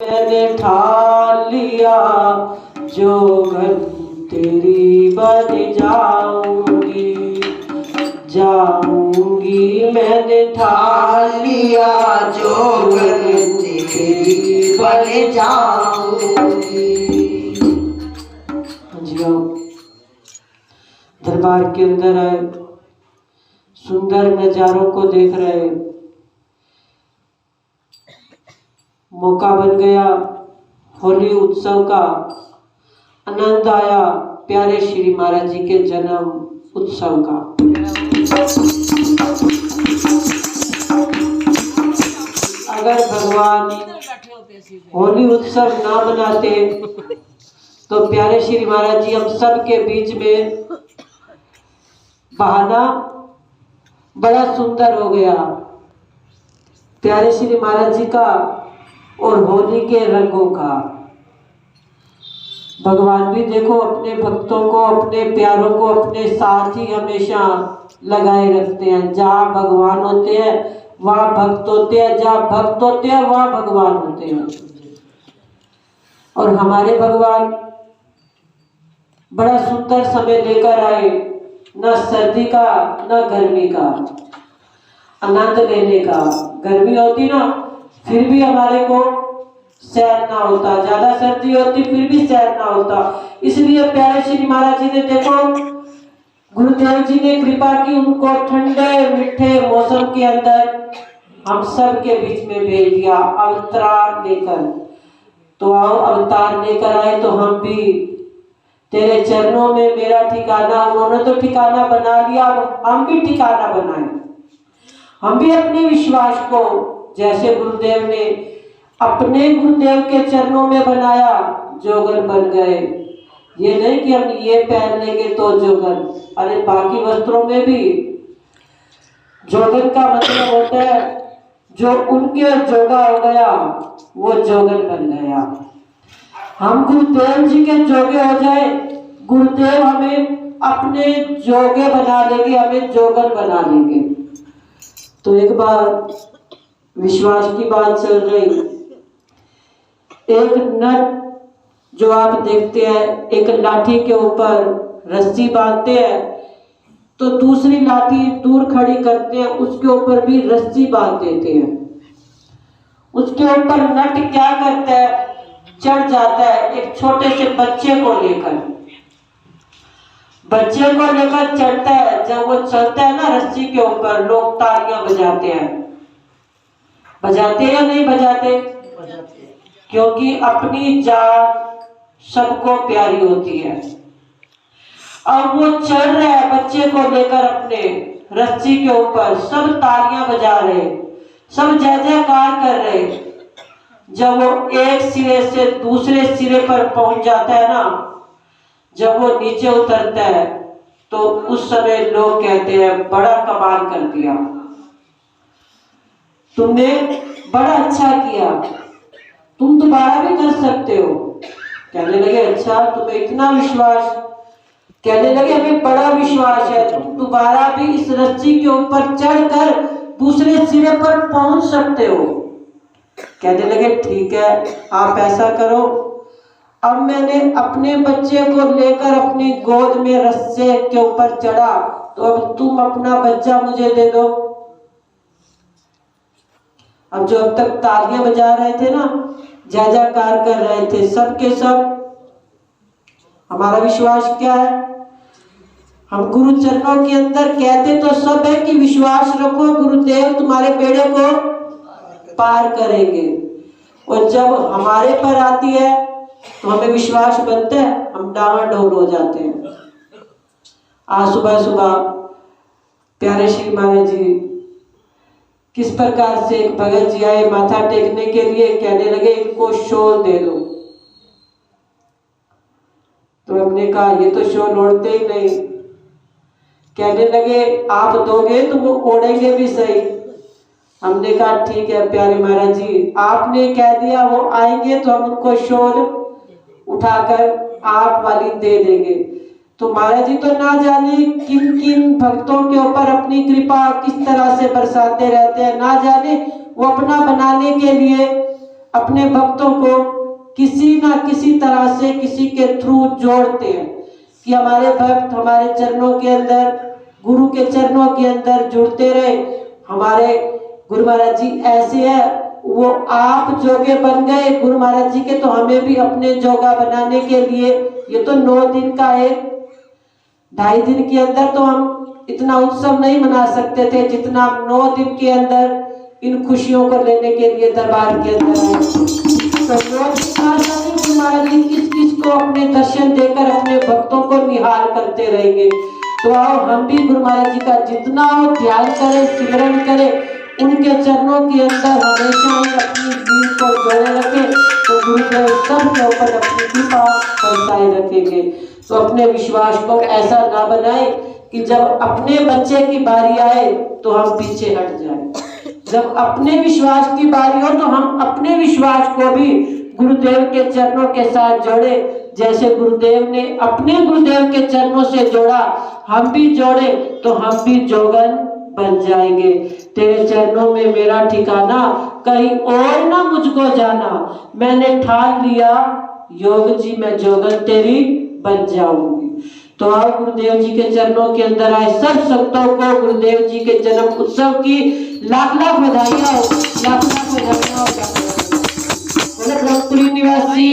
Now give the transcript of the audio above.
मैंने ठान लिया जोगन तेरी बन जाऊंगी, जाऊंगी मैंने ठान लिया जोगन तेरी बन जाऊंगी। दरबार के अंदर आए, सुंदर नजारों को देख रहे, मौका बन गया होली उत्सव का, आनंद आया प्यारे श्री महाराज जी के जन्म उत्सव का। अगर भगवान होली उत्सव ना मनाते तो प्यारे श्री महाराज जी हम सब के बीच में बहाना बड़ा सुंदर हो गया प्यारे श्री महाराज जी का और होली के रंगों का। भगवान भी देखो अपने भक्तों को, अपने प्यारों को अपने साथ ही हमेशा लगाए रखते हैं। जहाँ भगवान होते हैं वहाँ भक्त होते हैं, जहाँ भक्त होते हैं वहाँ भगवान होते हैं। और हमारे भगवान बड़ा सुंदर समय लेकर आए, न सर्दी का न गर्मी का, आनंद लेने का। गर्मी होती ना फिर भी हमारे को सहन ना होता, ज्यादा सर्दी होती फिर भी सहन ना होता। इसलिए प्यारे श्री महाराज जी ने देखो, गुरुदेव जी ने कृपा की, उनको ठंडे मीठे मौसम के अंदर हम सब के बीच में भेज दिया अवतार लेकर। तो आओ अवतार लेकर आए तो हम भी तेरे चरणों में मेरा ठिकाना, उन्होंने तो ठिकाना बना लिया, हम भी ठिकाना बनाए। हम भी अपने विश्वास को जैसे गुरुदेव ने अपने गुरुदेव के चरणों में बनाया, जोगन बन गए। ये नहीं कि हम ये पहन लेंगे तो जोगन, अरे बाकी वस्त्रों में भी जोगन का मतलब होता है जो उनके जोगा हो गया वो जोगन बन गया। हम गुरुदेव जी के जोगे हो जाए, गुरुदेव हमें अपने जोगे बना लेंगे, हमें जोगन बना लेंगे। तो एक बार विश्वास की बात चल रही, एक नट जो आप देखते हैं एक लाठी के ऊपर रस्सी बांधते हैं तो दूसरी लाठी दूर खड़ी करते हैं, उसके ऊपर भी रस्सी बांध देते हैं। उसके ऊपर नट क्या करता है, चढ़ जाता है एक छोटे से बच्चे को लेकर, बच्चे को लेकर चढ़ता है। जब वो चलता है ना रस्सी के ऊपर, लोग तालियां बजाते हैं। बजाते या नहीं बजाते? क्योंकि अपनी जान सबको प्यारी होती है। अब वो चढ़ रहा है बच्चे को लेकर अपने रस्सी के ऊपर, सब तालियां बजा रहे, सब जय जयकार कर रहे। जब वो एक सिरे से दूसरे सिरे पर पहुंच जाता है ना, जब वो नीचे उतरता है तो उस समय लोग कहते हैं बड़ा कमाल कर दिया, तुमने बड़ा अच्छा किया, तुम दोबारा भी कर सकते हो। कहने लगे अच्छा तुम्हें इतना विश्वास, कहने लगे हमें बड़ा विश्वास है, तुम दोबारा भी इस रस्सी के ऊपर चढ़कर दूसरे सिरे पर पहुंच सकते हो। कहने लगे ठीक है आप ऐसा करो, अब मैंने अपने बच्चे को लेकर अपनी गोद में रस्से के ऊपर चढ़ा, तो अब तुम अपना बच्चा मुझे दे दो। अब जो अब तक तालियां बजा रहे थे ना, जय जयकार कर रहे थे, सब के सब, हमारा विश्वास क्या है, हम गुरु चरणों के अंदर कहते तो सब है कि विश्वास रखो गुरुदेव तुम्हारे बेड़े को पार करेंगे। और जब हमारे पर आती है तो हमें विश्वास बनता है, हम डावाडोल हो जाते हैं। आज सुबह सुबह प्यारे श्री महाराज जी किस प्रकार से एक भगत जी आए माथा टेकने के लिए, कहने लगे इनको शॉल दे दो। तो हमने कहा ये तो शॉल ओढ़ते ही नहीं। कहने लगे आप दोगे तो वो ओढ़ेंगे भी सही। हमने कहा ठीक है प्यारे महाराज जी, आपने कह दिया वो आएंगे तो हम उनको शॉल उठाकर आप वाली दे देंगे। तो महाराज जी तो ना जाने किन किन भक्तों के ऊपर अपनी कृपा किस तरह से बरसाते रहते हैं, ना जाने वो अपना बनाने के लिए अपने भक्तों को किसी ना किसी तरह से किसी के थ्रू जोड़ते हैं कि हमारे भक्त हमारे चरणों के अंदर, गुरु के चरणों के अंदर जुड़ते रहे। हमारे गुरु महाराज जी ऐसे है, वो आप जोगे बन गए गुरु महाराज जी के, तो हमें भी अपने जोगा बनाने के लिए, ये तो 9 दिन का एक 2.5 दिन के अंदर तो हम इतना उत्सव नहीं मना सकते थे जितना 9 दिन के अंदर इन खुशियों को लेने के लिए दरबार के अंदर आए। तो 9 दिन का गुरु महाराज जी किस किस को अपने दर्शन देकर अपने भक्तों को निहाल करते रहेंगे। तो आओ हम भी गुरु महाराज जी का जितना हो ध्यान करें, सिमरन करें, उनके चरणों के अंदर हमेशा ही अपनी दिल को जोड़े रखें, तो गुरुदेव सब के ऊपर अपनी कृपा बरसाए रखेंगे। तो अपने विश्वास को ऐसा ना बनाए कि जब अपने बच्चे की बारी आए तो हम पीछे हट जाएं। जब अपने विश्वास की बारी हो तो हम अपने विश्वास को भी गुरुदेव के चरणों के साथ जोड़े। जैसे गुरुदेव ने अपने गुरुदेव के चरणों से जोड़ा, हम भी जोड़े तो हम भी जोगन बन जाएंगे। तेरे चरणों में मेरा ठिकाना, कहीं और ना मुझको जाना। मैंने ठान लिया योग जी मैं जोगन तेरी बन जाऊंगी। तो आओ गुरुदेव जी के चरणों के अंदर आए सब संतों को गुरुदेव जी के जन्म उत्सव की लाख लाख बधाइयां हो, लाख लाख बधाइयां हो। ब्रह्मपुरी निवासी